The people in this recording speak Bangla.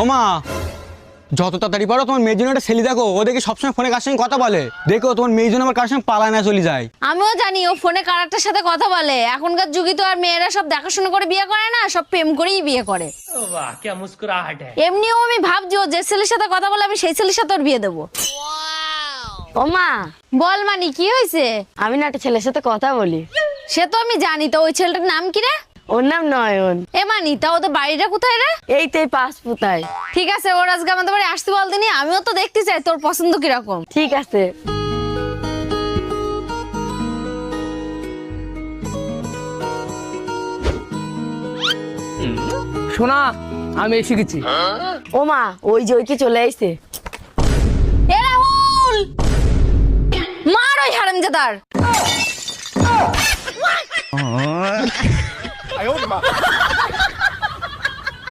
ও মা, যত তাড়াতাড়ি পারো তোমার মেয়ের জন্য একটা ছেলে দেখো। ও দেখে সবসময় ফোনে কার সঙ্গে কথা বলে। দেখো তোমার মেয়ের জন্য আমার কার সঙ্গে পালায় না চলে যায়। আমিও জানি ও ফোনে কারারটার সাথে কথা বলে। এখনকার যুগে তো আর মেয়েরা সব দেখাশোনা করে বিয়ে করে না, সব প্রেম করেই বিয়ে করে। वाह क्या मुस्कुराहट है। এমনিও আমি ভাবছি ও যে ছেলের সাথে কথা বলে আমি সেই ছেলের সাথে ওর বিয়ে দেবো। ও মা, বল মানি, কি হয়েছে? আমি না একটা ছেলের সাথে কথা বলি। সে তো আমি জানি, তো ওই ছেলেটার নাম কি রে? ওর নাম নয়ন। এ মানি, তা ওদের বাড়িটা কোথায় রে? এই তো এই পাঁচপুতায়। ঠিক আছে, ওর আজকে আমাদের বাড়ি আসতে বল দিনি, আমিও তো দেখতে চাই তোর পছন্দ কিরকম। ঠিক আছে। শোনা, আমি এসে গেছি। ও মা, ওই যে ওই কি চলে আইছে। এ রাহুল, মার ওই হারামজাদার।